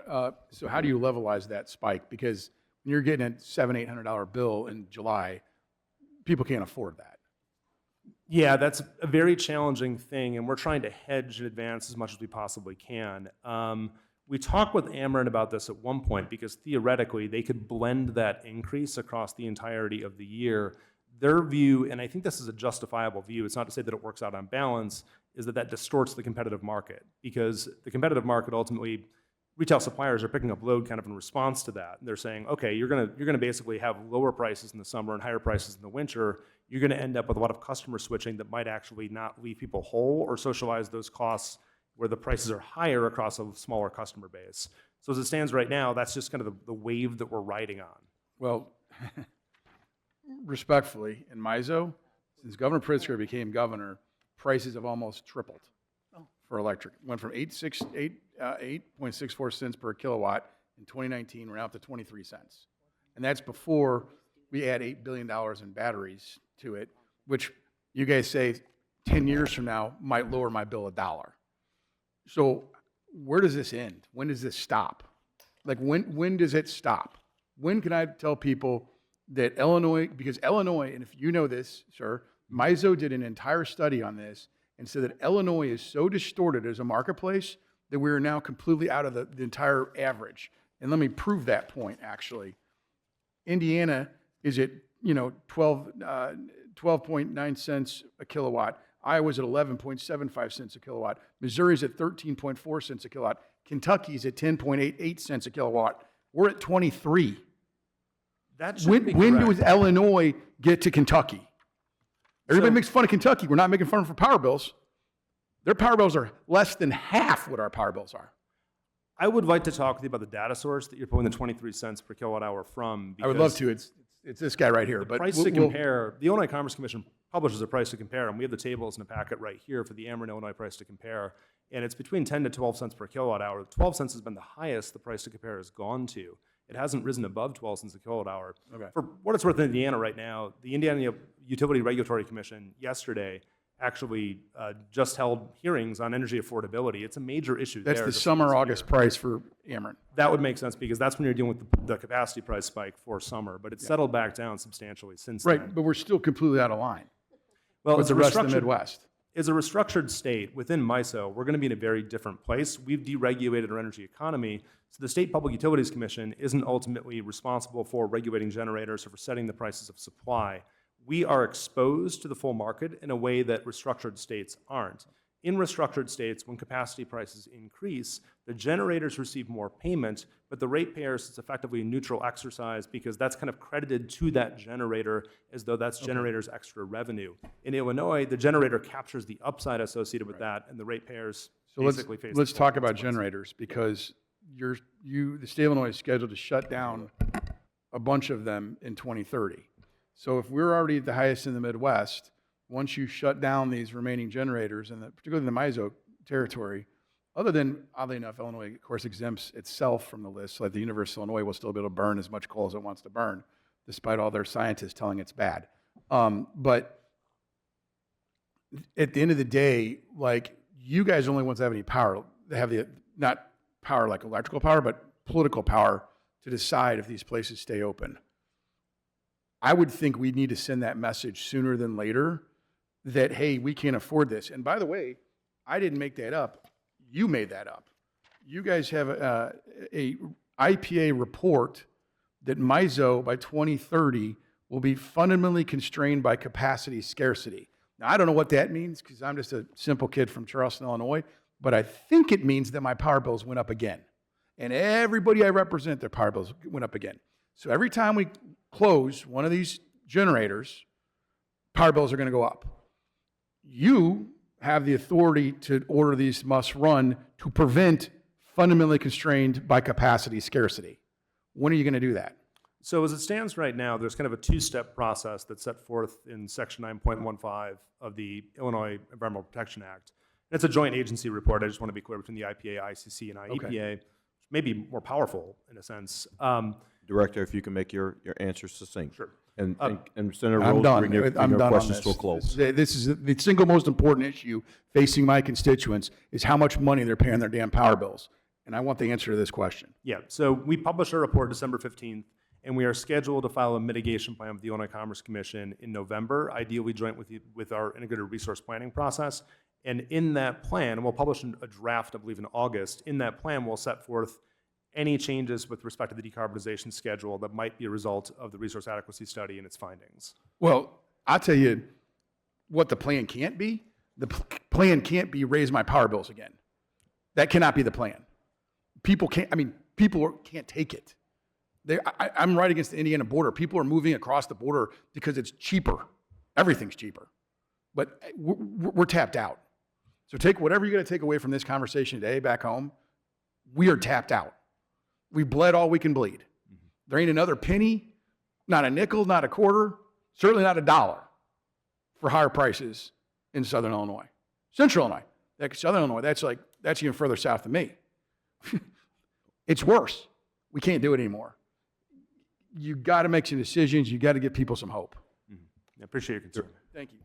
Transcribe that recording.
Yeah. So how do you levelize that spike? Because when you're getting a $700-800 bill in July, people can't afford that. Yeah, that's a very challenging thing, and we're trying to hedge in advance as much as we possibly can. We talked with Ameren about this at one point because theoretically they could blend that increase across the entirety of the year. Their view, and I think this is a justifiable view, it's not to say that it works out on balance, is that that distorts the competitive market because the competitive market ultimately, retail suppliers are picking up load kind of in response to that. They're saying, okay, you're gonna basically have lower prices in the summer and higher prices in the winter. You're gonna end up with a lot of customer switching that might actually not leave people whole or socialize those costs where the prices are higher across a smaller customer base. So as it stands right now, that's just kind of the wave that we're riding on. Well, respectfully, in MISO, since Governor Pritzker became governor, prices have almost tripled for electric. Went from 8.64 cents per kilowatt in 2019, we're now up to 23 cents. And that's before we add $8 billion in batteries to it, which you guys say 10 years from now might lower my bill $1. So where does this end? When does this stop? Like when does it stop? When can I tell people that Illinois, because Illinois, and if you know this, sir, MISO did an entire study on this and said that Illinois is so distorted as a marketplace that we are now completely out of the entire average. And let me prove that point, actually. Indiana is at 12.9 cents a kilowatt. Iowa's at 11.75 cents a kilowatt. Missouri's at 13.4 cents a kilowatt. Kentucky's at 10.88 cents a kilowatt. We're at 23. When does Illinois get to Kentucky? Everybody makes fun of Kentucky. We're not making fun of them for power bills. Their power bills are less than half what our power bills are. I would like to talk with you about the data source that you're pulling the 23 cents per kilowatt hour from. I would love to. It's this guy right here. The but price to compare, the Illinois Commerce Commission publishes a price to compare, and we have the tables in a packet right here for the Ameren Illinois price to compare, and it's between 10 to 12 cents per kilowatt hour. 12 cents has been the highest the price to compare has gone to. It hasn't risen above 12 cents a kilowatt hour. Okay. For what it's worth in Indiana right now, the Indiana Utility Regulatory Commission yesterday actually just held hearings on energy affordability. It's a major issue That's there. the summer, August price for Ameren. That would make sense because that's when you're dealing with the capacity price spike for summer, but it's settled back down substantially since then. Right, but we're still completely out of line Well, with the rest of the Midwest. As a restructured state within MISO, we're going to be in a very different place. We've deregulated our energy economy, so the State Public Utilities Commission isn't ultimately responsible for regulating generators or for setting the prices of supply. We are exposed to the full market in a way that restructured states aren't. In restructured states, when capacity prices increase, the generators receive more payment, but the ratepayers, it's effectively a neutral exercise because that's kind of credited to that generator as though that's generator's extra revenue. In Illinois, the generator captures the upside associated with that, and the ratepayers basically face. Let's talk about generators because the state of Illinois is scheduled to shut down a bunch of them in 2030. So if we're already the highest in the Midwest, once you shut down these remaining generators, and particularly in the MISO territory, other than, oddly enough, Illinois, of course, exempts itself from the list, so like the University of Illinois will still be able to burn as much coal as it wants to burn, despite all their scientists telling it's bad. But at the end of the day, like, you guys are the only ones that have any power. They have not power like electrical power, but political power to decide if these places stay open. I would think we need to send that message sooner than later that, hey, we can't afford this. And by the way, I didn't make that up. You made that up. You guys have a IPA report that MISO by 2030 will be fundamentally constrained by capacity scarcity. Now, I don't know what that means because I'm just a simple kid from Charleston, Illinois, but I think it means that my power bills went up again. And everybody I represent, their power bills went up again. So every time we close one of these generators, power bills are going to go up. You have the authority to order these must run to prevent fundamentally constrained by capacity scarcity. When are you going to do that? So as it stands right now, there's kind of a two-step process that's set forth in Section 9.15 of the Illinois Environmental Protection Act. And it's a joint agency report. I just want to be clear between the IPA, ICC, and IEPA. Okay. Maybe more powerful in a sense. Director, if you can make your answer succinct. Sure. And Senator I'm Rose, done. bring your I'm done questions on to a close. This is the single most important issue facing my constituents is how much money they're paying their damn power bills. And I want the answer to this question. Yeah, so we published our report December 15th, and we are scheduled to file a mitigation plan with the Illinois Commerce Commission in November, ideally joint with our integrated resource planning process. And in that plan, and we'll publish a draft, I believe, in August. In that plan, we'll set forth any changes with respect to the decarbonization schedule that might be a result of the resource adequacy study and its findings. Well, I'll tell you what the plan can't be. The plan can't be raise my power bills again. That cannot be the plan. People can't take it. I'm right against the Indiana border. People are moving across the border because it's cheaper. Everything's cheaper. But we're tapped out. So take whatever you're going to take away from this conversation today back home. We are tapped out. We bled all we can bleed. There ain't another penny, not a nickel, not a quarter, certainly not $1 for higher prices in Southern Illinois. Central Illinois. Southern Illinois, that's even further south than me. It's worse. We can't do it anymore. You got to make some decisions. You got to give people some hope. I appreciate your concern. Thank you.